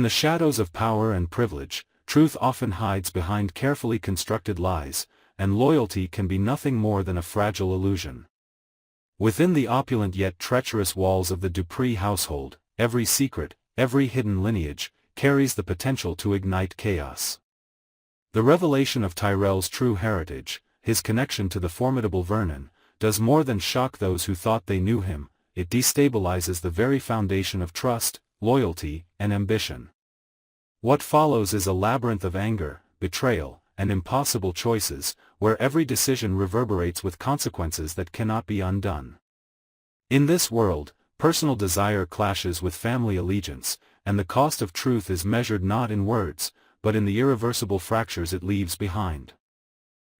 the shadows of power and privilege, truth often hides behind carefully constructed lies, and loyalty can be nothing more than a fragile illusion. Within the opulent yet treacherous walls of the Dupree household, every secret, every hidden lineage, carries the potential to ignite chaos. The revelation of Tyrell's true heritage, his connection to the formidable Vernon, does more than shock those who thought they knew him, it destabilizes the very foundation of trust, loyalty, and ambition. What follows is a labyrinth of anger, betrayal, and impossible choices, where every decision reverberates with consequences that cannot be undone. In this world, personal desire clashes with family allegiance, and the cost of truth is measured not in words, but in the irreversible fractures it leaves behind.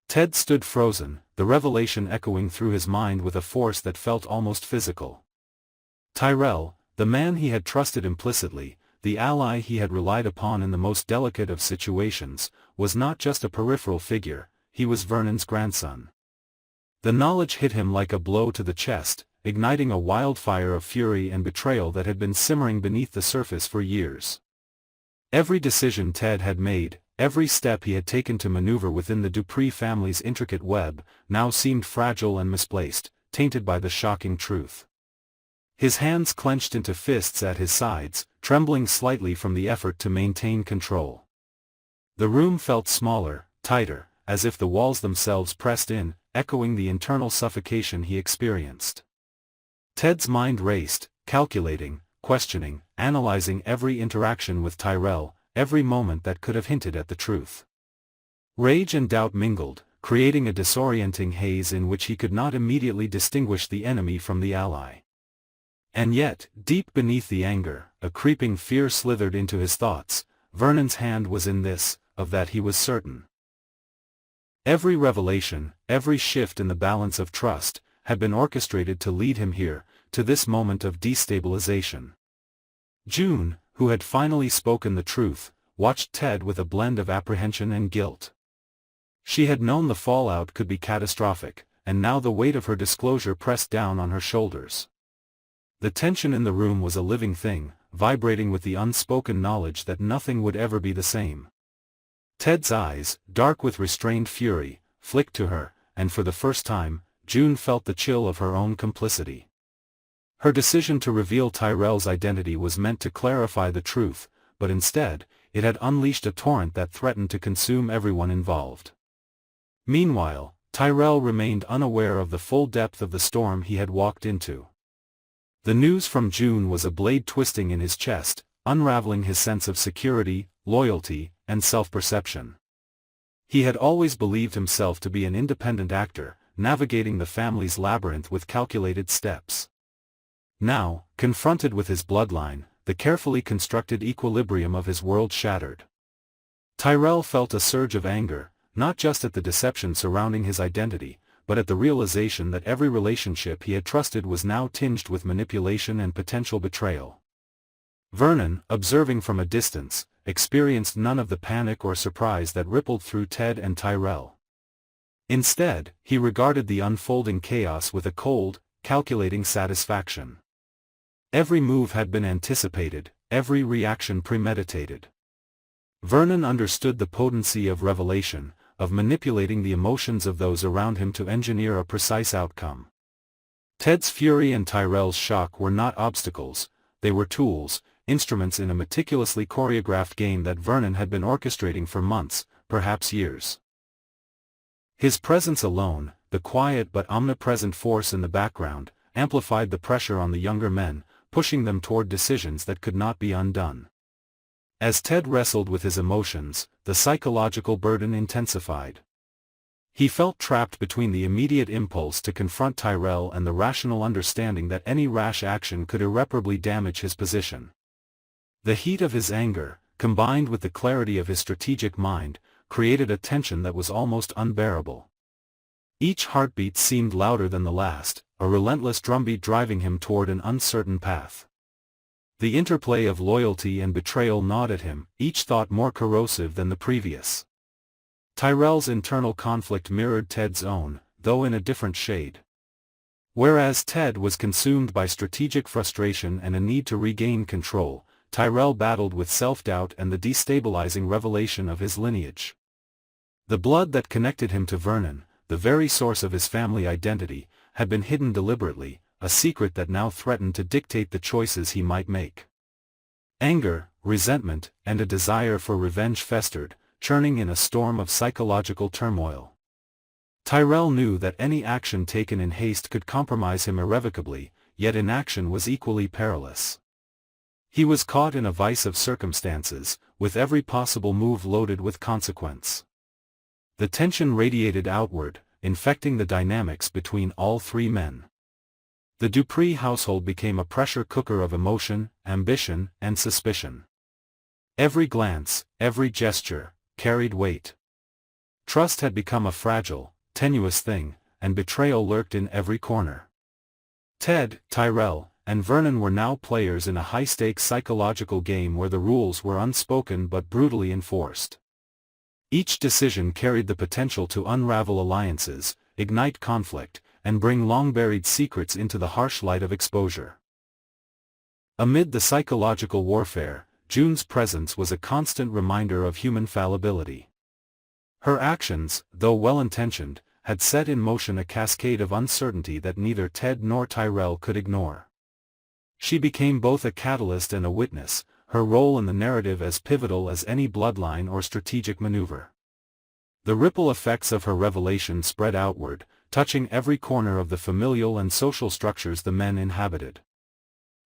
Ted stood frozen, the revelation echoing through his mind with a force that felt almost physical. Tyrell, the man he had trusted implicitly, the ally he had relied upon in the most delicate of situations, was not just a peripheral figure, he was Vernon's grandson. The knowledge hit him like a blow to the chest, igniting a wildfire of fury and betrayal that had been simmering beneath the surface for years. Every decision Ted had made, every step he had taken to maneuver within the Dupree family's intricate web, now seemed fragile and misplaced, tainted by the shocking truth. His hands clenched into fists at his sides, trembling slightly from the effort to maintain control. The room felt smaller, tighter, as if the walls themselves pressed in, echoing the internal suffocation he experienced. Ted's mind raced, calculating, questioning, analyzing every interaction with Tyrell, every moment that could have hinted at the truth. Rage and doubt mingled, creating a disorienting haze in which he could not immediately distinguish the enemy from the ally. And yet, deep beneath the anger, a creeping fear slithered into his thoughts. Vernon's hand was in this, of that he was certain. Every revelation, every shift in the balance of trust, had been orchestrated to lead him here, to this moment of destabilization. June, who had finally spoken the truth, watched Ted with a blend of apprehension and guilt. She had known the fallout could be catastrophic, and now the weight of her disclosure pressed down on her shoulders. The tension in the room was a living thing, vibrating with the unspoken knowledge that nothing would ever be the same. Ted's eyes, dark with restrained fury, flicked to her, and for the first time, June felt the chill of her own complicity. Her decision to reveal Tyrell's identity was meant to clarify the truth, but instead, it had unleashed a torrent that threatened to consume everyone involved. Meanwhile, Tyrell remained unaware of the full depth of the storm he had walked into. The news from June was a blade twisting in his chest, unraveling his sense of security, loyalty, and self-perception. He had always believed himself to be an independent actor, navigating the family's labyrinth with calculated steps. Now, confronted with his bloodline, the carefully constructed equilibrium of his world shattered. Tyrell felt a surge of anger, not just at the deception surrounding his identity, but at the realization that every relationship he had trusted was now tinged with manipulation and potential betrayal. Vernon, observing from a distance, experienced none of the panic or surprise that rippled through Ted and Tyrell. Instead, he regarded the unfolding chaos with a cold, calculating satisfaction. Every move had been anticipated, every reaction premeditated. Vernon understood the potency of revelation, of manipulating the emotions of those around him to engineer a precise outcome. Ted's fury and Tyrell's shock were not obstacles, they were tools, instruments in a meticulously choreographed game that Vernon had been orchestrating for months, perhaps years. His presence alone, the quiet but omnipresent force in the background, amplified the pressure on the younger men, pushing them toward decisions that could not be undone. As Ted wrestled with his emotions, the psychological burden intensified. He felt trapped between the immediate impulse to confront Tyrell and the rational understanding that any rash action could irreparably damage his position. The heat of his anger, combined with the clarity of his strategic mind, created a tension that was almost unbearable. Each heartbeat seemed louder than the last, a relentless drumbeat driving him toward an uncertain path. The interplay of loyalty and betrayal gnawed at him, each thought more corrosive than the previous. Tyrell's internal conflict mirrored Ted's own, though in a different shade. Whereas Ted was consumed by strategic frustration and a need to regain control, Tyrell battled with self-doubt and the destabilizing revelation of his lineage. The blood that connected him to Vernon, the very source of his family identity, had been hidden deliberately, a secret that now threatened to dictate the choices he might make. Anger, resentment, and a desire for revenge festered, churning in a storm of psychological turmoil. Tyrell knew that any action taken in haste could compromise him irrevocably, yet inaction was equally perilous. He was caught in a vice of circumstances, with every possible move loaded with consequence. The tension radiated outward, infecting the dynamics between all three men. The Dupree household became a pressure cooker of emotion, ambition, and suspicion. Every glance, every gesture, carried weight. Trust had become a fragile, tenuous thing, and betrayal lurked in every corner. Ted, Tyrell, and Vernon were now players in a high-stakes psychological game where the rules were unspoken but brutally enforced. Each decision carried the potential to unravel alliances, ignite conflict, and bring long-buried secrets into the harsh light of exposure. Amid the psychological warfare, June's presence was a constant reminder of human fallibility. Her actions, though well-intentioned, had set in motion a cascade of uncertainty that neither Ted nor Tyrell could ignore. She became both a catalyst and a witness, her role in the narrative as pivotal as any bloodline or strategic maneuver. The ripple effects of her revelation spread outward, touching every corner of the familial and social structures the men inhabited.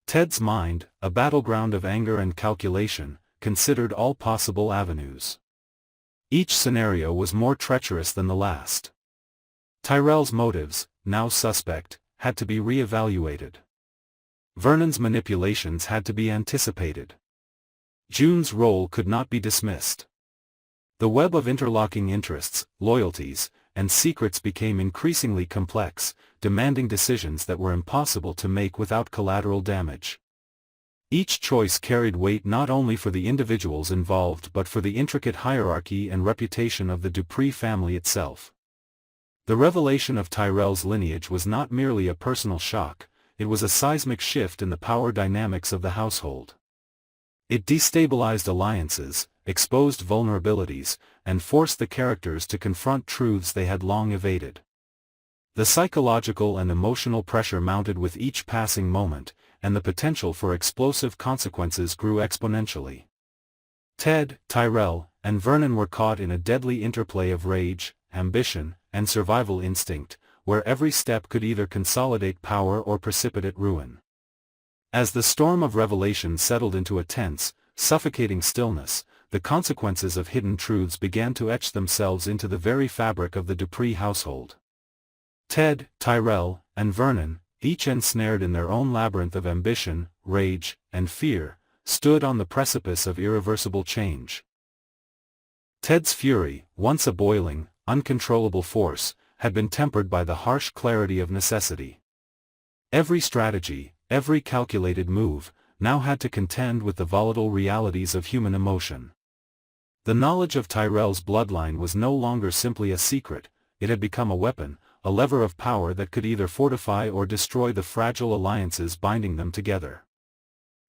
Ted's mind, a battleground of anger and calculation, considered all possible avenues. Each scenario was more treacherous than the last. Tyrell's motives, now suspect, had to be re-evaluated. Vernon's manipulations had to be anticipated. June's role could not be dismissed. The web of interlocking interests, loyalties, and secrets became increasingly complex, demanding decisions that were impossible to make without collateral damage. Each choice carried weight not only for the individuals involved but for the intricate hierarchy and reputation of the Dupree family itself. The revelation of Tyrell's lineage was not merely a personal shock, it was a seismic shift in the power dynamics of the household. It destabilized alliances, exposed vulnerabilities, and forced the characters to confront truths they had long evaded. The psychological and emotional pressure mounted with each passing moment, and the potential for explosive consequences grew exponentially. Ted, Tyrell, and Vernon were caught in a deadly interplay of rage, ambition, and survival instinct, where every step could either consolidate power or precipitate ruin. As the storm of revelation settled into a tense, suffocating stillness, the consequences of hidden truths began to etch themselves into the very fabric of the Dupree household. Ted, Tyrell, and Vernon, each ensnared in their own labyrinth of ambition, rage, and fear, stood on the precipice of irreversible change. Ted's fury, once a boiling, uncontrollable force, had been tempered by the harsh clarity of necessity. Every strategy, every calculated move, now had to contend with the volatile realities of human emotion. The knowledge of Tyrell's bloodline was no longer simply a secret, it had become a weapon, a lever of power that could either fortify or destroy the fragile alliances binding them together.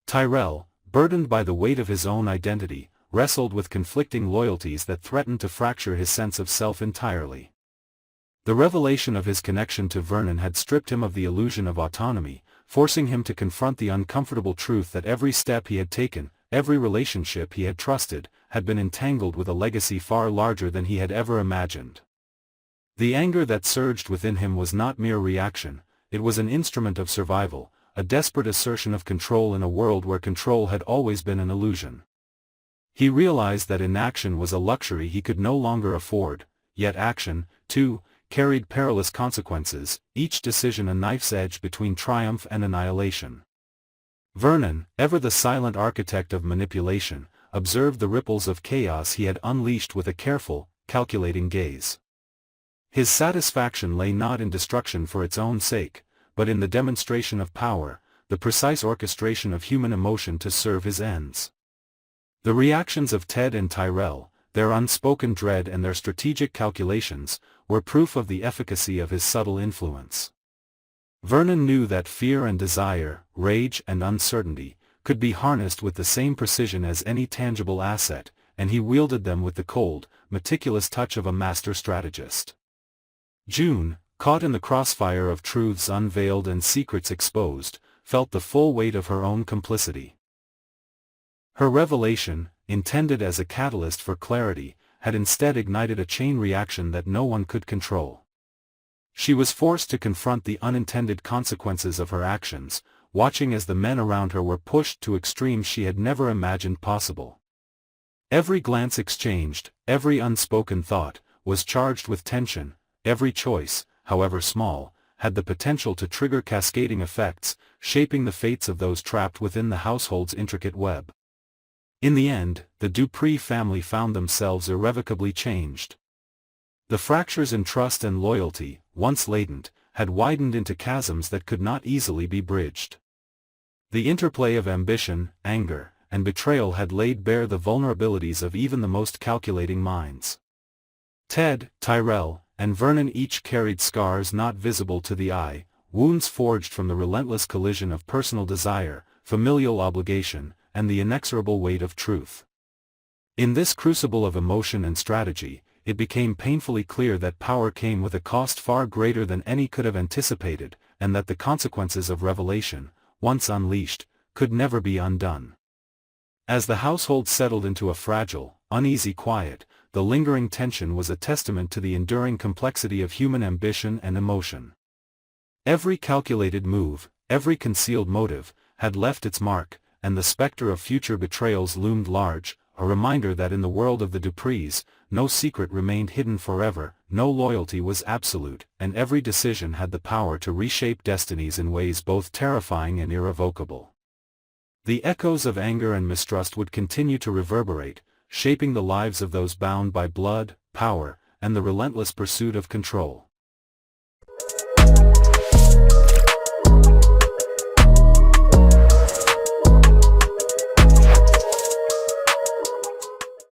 Tyrell, burdened by the weight of his own identity, wrestled with conflicting loyalties that threatened to fracture his sense of self entirely. The revelation of his connection to Vernon had stripped him of the illusion of autonomy, forcing him to confront the uncomfortable truth that every step he had taken, every relationship he had trusted, had been entangled with a legacy far larger than he had ever imagined. The anger that surged within him was not mere reaction, it was an instrument of survival, a desperate assertion of control in a world where control had always been an illusion. He realized that inaction was a luxury he could no longer afford, yet action, too, carried perilous consequences, each decision a knife's edge between triumph and annihilation. Vernon, ever the silent architect of manipulation, observed the ripples of chaos he had unleashed with a careful, calculating gaze. His satisfaction lay not in destruction for its own sake, but in the demonstration of power, the precise orchestration of human emotion to serve his ends. The reactions of Ted and Tyrell, their unspoken dread and their strategic calculations, were proof of the efficacy of his subtle influence. Vernon knew that fear and desire, rage and uncertainty, could be harnessed with the same precision as any tangible asset, and he wielded them with the cold, meticulous touch of a master strategist. June, caught in the crossfire of truths unveiled and secrets exposed, felt the full weight of her own complicity. Her revelation, intended as a catalyst for clarity, had instead ignited a chain reaction that no one could control. She was forced to confront the unintended consequences of her actions, watching as the men around her were pushed to extremes she had never imagined possible. Every glance exchanged, every unspoken thought, was charged with tension. Every choice, however small, had the potential to trigger cascading effects, shaping the fates of those trapped within the household's intricate web. In the end, the Dupree family found themselves irrevocably changed. The fractures in trust and loyalty, once latent, had widened into chasms that could not easily be bridged. The interplay of ambition, anger, and betrayal had laid bare the vulnerabilities of even the most calculating minds. Ted, Tyrell, and Vernon each carried scars not visible to the eye, wounds forged from the relentless collision of personal desire, familial obligation, and the inexorable weight of truth. In this crucible of emotion and strategy, it became painfully clear that power came with a cost far greater than any could have anticipated, and that the consequences of revelation, once unleashed, could never be undone. As the household settled into a fragile, uneasy quiet, the lingering tension was a testament to the enduring complexity of human ambition and emotion. Every calculated move, every concealed motive, had left its mark, and the specter of future betrayals loomed large, a reminder that in the world of the Duprees, no secret remained hidden forever, no loyalty was absolute, and every decision had the power to reshape destinies in ways both terrifying and irrevocable. The echoes of anger and mistrust would continue to reverberate, shaping the lives of those bound by blood, power, and the relentless pursuit of control.